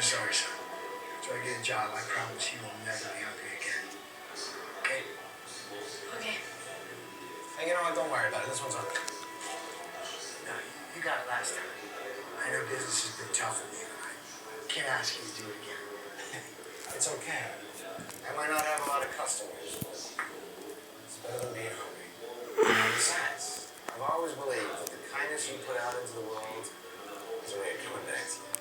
sorry, son. Try to get a job. I promise you will never be hungry again. Okay? Okay. Hey, you know what? Don't worry about it. This one's on me. No, you got it last time. I know business has been tough on you. I can't ask you to do it again. It's okay. I might not have a lot of customers, but it's better than being hungry. Besides, I've always believed that the kindness you put out into the world is a way of coming back to you.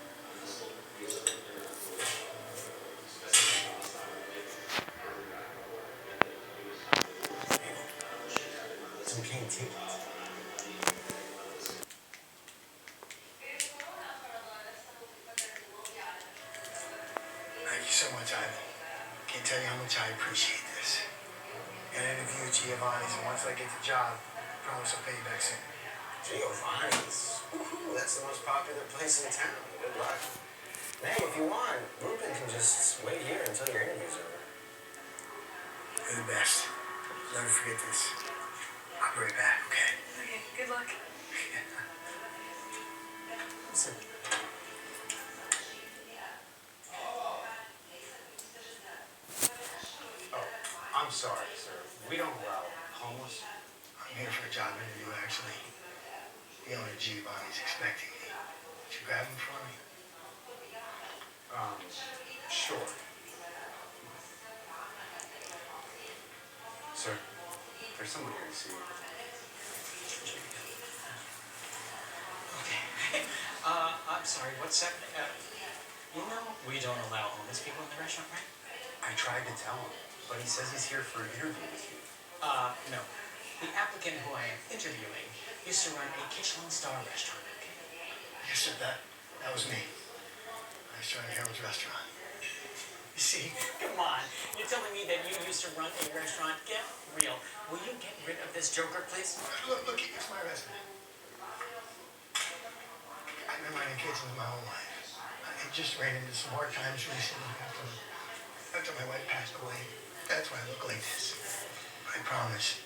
Some cane tickets. Thank you so much, Ivan. Can't tell you how much I appreciate this. Got an interview at Giovanni's, and once I get the job, I promise I'll pay you back soon. Giovanni's. Woohoo, that's the most popular place in town. Good luck. Hey, if you want, Ruben can just wait here until your interview's over. You're the best. Never forget this. I'll be right back, okay? Okay, good luck. Listen. Oh, I'm sorry, sir. We don't allow homeless. I'm here for a job interview, actually. The owner, Giovanni's, expecting me. Would you grab him for me? Sure. Sir, there's someone here to see you. Okay. I'm sorry, what's that? You know, we don't allow homeless people in the restaurant, right? I tried to tell him, but he says he's here for an interview with you. No. The applicant who I am interviewing used to run a Michelin-star restaurant, okay? Yes, sir, that was me. I was trying to Harold's restaurant. You see, come on. You're telling me that you used to run a restaurant? Get real. Will you get rid of this joker, please? Look, it's my resume. I've been running kitchens my whole life. I just ran into some hard times recently after my wife passed away. That's why I look like this. I promise,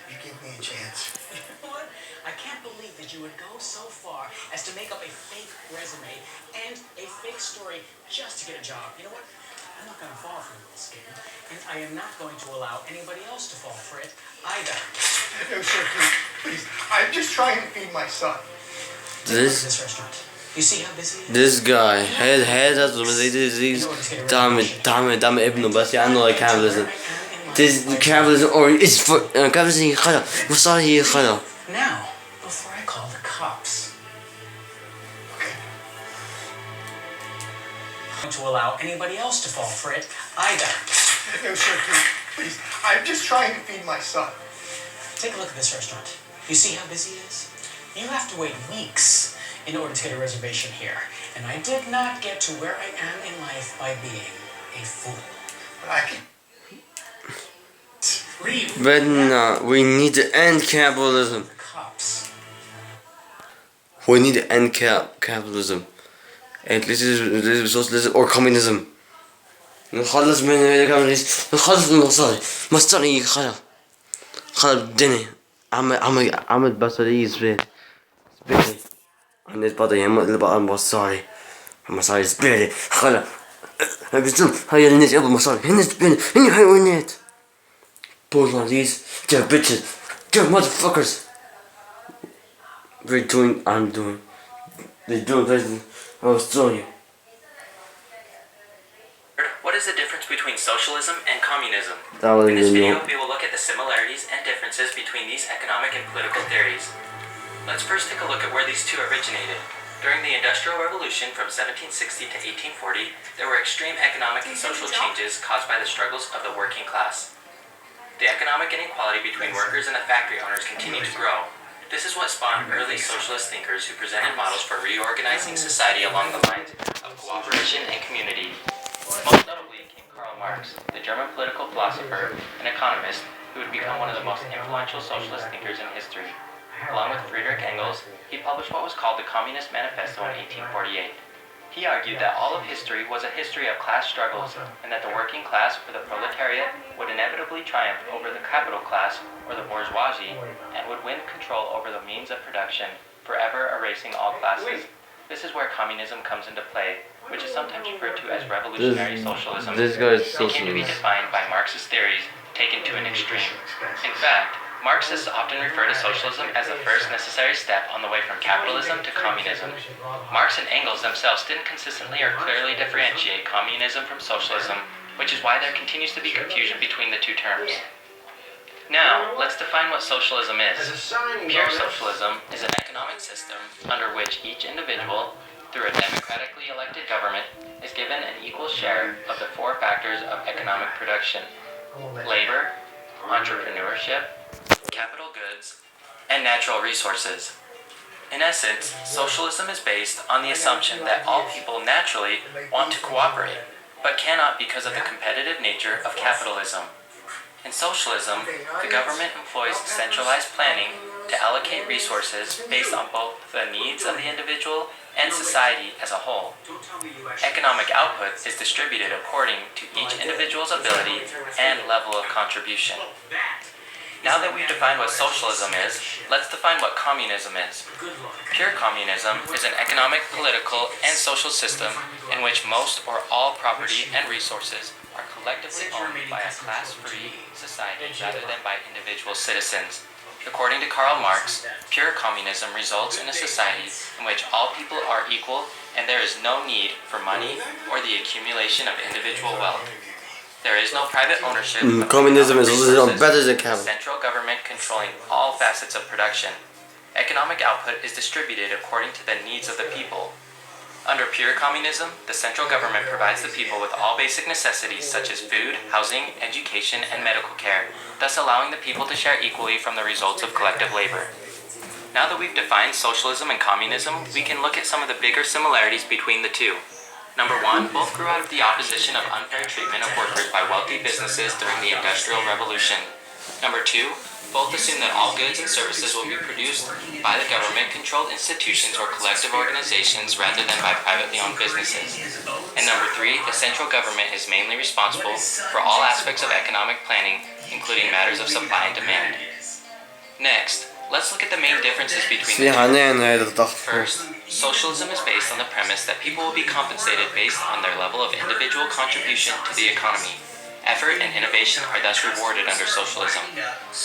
if you give me a chance. You know what? I can't believe that you would go so far as to make up a fake resume and a fake story just to get a job. You know what? I'm not going to fall for this scam, and I am not going to allow anybody else to fall for it either. No, sir, please. I'm just trying to feed my son. This restaurant. You see how busy it is? This guy هذا disease دعم ابنه بس عنده capitalism. This capitalism or is for capitalism خلا مصاري خلا. Now, before I call the cops. To allow anybody else to fall for it either. No, sir, please. I'm just trying to feed my son. Take a look at this restaurant. You see how busy it is? You have to wait weeks in order to get a reservation here. And I did not get to where I am in life by being a fool. But I can... Leave. But no, we need to end capitalism. The cops. We need to end capitalism. And this is socialism or communism. نخلص من الكابيتاليزم نخلص من مصاري خلا الدنيا عمل بطارية زبالة عملت بطارية مصاري زبالة خلا بزوم هاي الناس يبغوا مصاري هن زبالة هن حيوانات police they're bitches they're motherfuckers they're doing president I was telling you. What is the difference between socialism and communism? That was In this video, know. we will look at the similarities and differences between these economic and political theories. Let's first take a look at where these two originated. During the Industrial Revolution from 1760 to 1840, there were extreme economic and social changes caused by the struggles of the working class. The economic inequality between workers and the factory owners continued to grow. This is what spawned early socialist thinkers who presented models for reorganizing society along the lines of cooperation and community. Most notably came Karl Marx, the German political philosopher and economist who would become one of the most influential socialist thinkers in history. Along with Friedrich Engels, he published what was called the Communist Manifesto in 1848. He argued that all of history was a history of class struggles and that the working class or the proletariat would inevitably triumph over the capital class or the bourgeoisie and would win control over the means of production, forever erasing all classes. This is where communism comes into play, which is sometimes referred to as revolutionary socialism. This guy's It came to be socialist. defined by Marxist theories taken to an extreme. In fact, Marxists often refer to socialism as the first necessary step on the way from capitalism to communism. Marx and Engels themselves didn't consistently or clearly differentiate communism from socialism, which is why there continues to be confusion between the two terms. Now, let's define what socialism is. Pure socialism is an economic system under which each individual, through a democratically elected government, is given an equal share of the four factors of economic production: labor, entrepreneurship, capital goods, and natural resources. In essence, socialism is based on the assumption that all people naturally want to cooperate, but cannot because of the competitive nature of capitalism. In socialism, the government employs centralized planning to allocate resources based on both the needs of the individual and society as a whole. Economic output is distributed according to each individual's ability and level of contribution. Now that we've defined what socialism is, let's define what communism is. Pure communism is an economic, political, and social system in which most or all property and resources are collectively owned by a class-free society rather than by individual citizens. According to Karl Marx, pure communism results in a society in which all people are equal and there is no need for money or the accumulation of individual wealth. There is no private ownership of Communism is economic better than resources, capital. central government controlling all facets of production. Economic output is distributed according to the needs of the people. Under pure communism, the central government provides the people with all basic necessities such as food, housing, education, and medical care, thus allowing the people to share equally from the results of collective labor. Now that we've defined socialism and communism, we can look at some of the bigger similarities between the two. Number one, both grew out of the opposition of unfair treatment of workers by wealthy businesses during the Industrial Revolution. Number two, both assume that all goods and services will be produced by the government-controlled institutions or collective organizations rather than by privately owned businesses. And number three, the central government is mainly responsible for all aspects of economic planning, including matters of supply and demand. Next, let's look at the main differences between the two. First, socialism is based on the premise that people will be compensated based on their level of individual contribution to the economy. Effort and innovation are thus rewarded under socialism.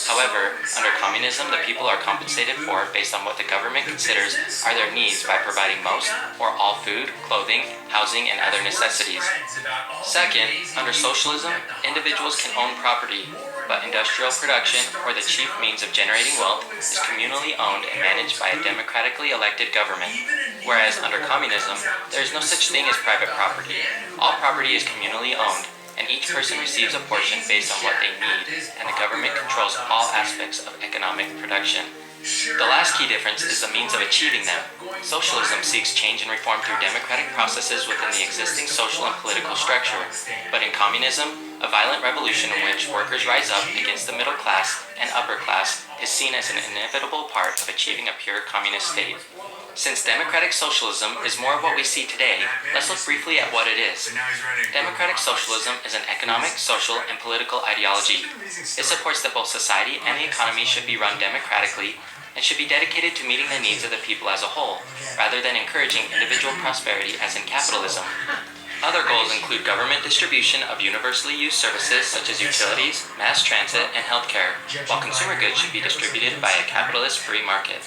However, under communism, the people are compensated for based on what the government considers are their needs by providing most or all food, clothing, housing, and other necessities. Second, under socialism, individuals can own property, but industrial production, or the chief means of generating wealth, is communally owned and managed by a democratically elected government. Whereas under communism, there is no such thing as private property. All property is communally owned, and each person receives a portion based on what they need, and the government controls all aspects of economic production. The last key difference is the means of achieving them. Socialism seeks change and reform through democratic processes within the existing social and political structure, but in communism, a violent revolution in which workers rise up against the middle class and upper class is seen as an inevitable part of achieving a pure communist state. Since democratic socialism is more of what we see today, let's look briefly at what it is. Democratic socialism is an economic, social, and political ideology. It supports that both society and the economy should be run democratically and should be dedicated to meeting the needs of the people as a whole, rather than encouraging individual prosperity as in capitalism. Other goals include government distribution of universally used services such as utilities, mass transit, and healthcare, while consumer goods should be distributed by a capitalist free market.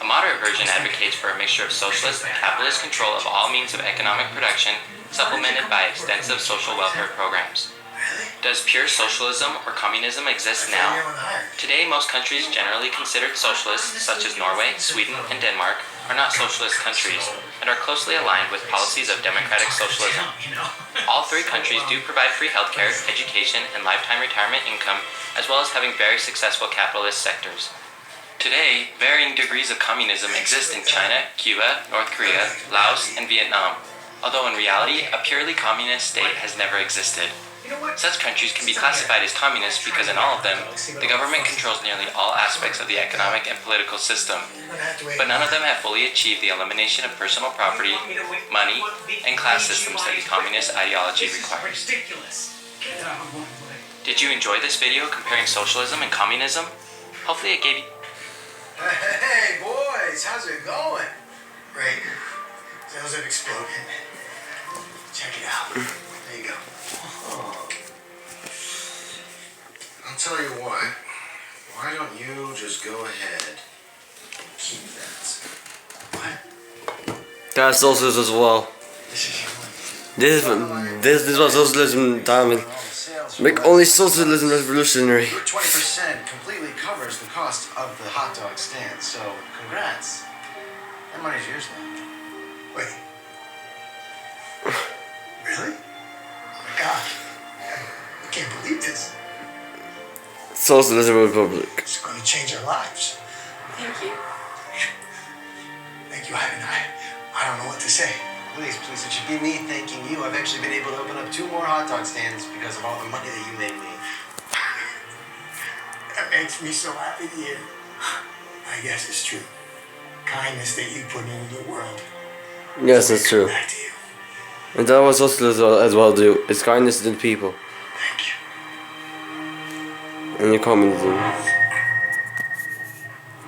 A moderate version advocates for a mixture of socialist and capitalist control of all means of economic production, supplemented by extensive social welfare programs. Does pure socialism or communism exist now? Today, most countries generally considered socialist, such as Norway, Sweden, and Denmark, are not socialist countries and are closely aligned with policies of democratic socialism. All three countries do provide free healthcare, education, and lifetime retirement income, as well as having very successful capitalist sectors. Today, varying degrees of communism exist in China, Cuba, North Korea, Laos, and Vietnam, although in reality, a purely communist state has never existed. Such countries can be classified as communist because in all of them, the government controls nearly all aspects of the economic and political system, but none of them have fully achieved the elimination of personal property, money, and class systems that the communist ideology requires. Did you enjoy this video comparing socialism and communism? Hopefully it gave you... Hey, boys, how's it going? Great. Gotta have socialism as well. This is what socialism, Diamond. Make only socialism revolutionary. Your 20% completely covers the cost of the hot dog stand, so congrats. That money's yours now. Wait. Really? Oh my God. I can't believe this. Socialism republic. It's going to change our lives. Thank you. Thank you, Ivan. I don't know what to say. Please, it should be me thanking you. I've actually been able to open up 2 more hot dog stands because of all the money that you made me. That makes me so happy to hear. I guess it's true. Kindness that you put into the world. Yes, that's true. Back to you. And that was socialism as well do. It's kindness to the people. Thank you. And your communism.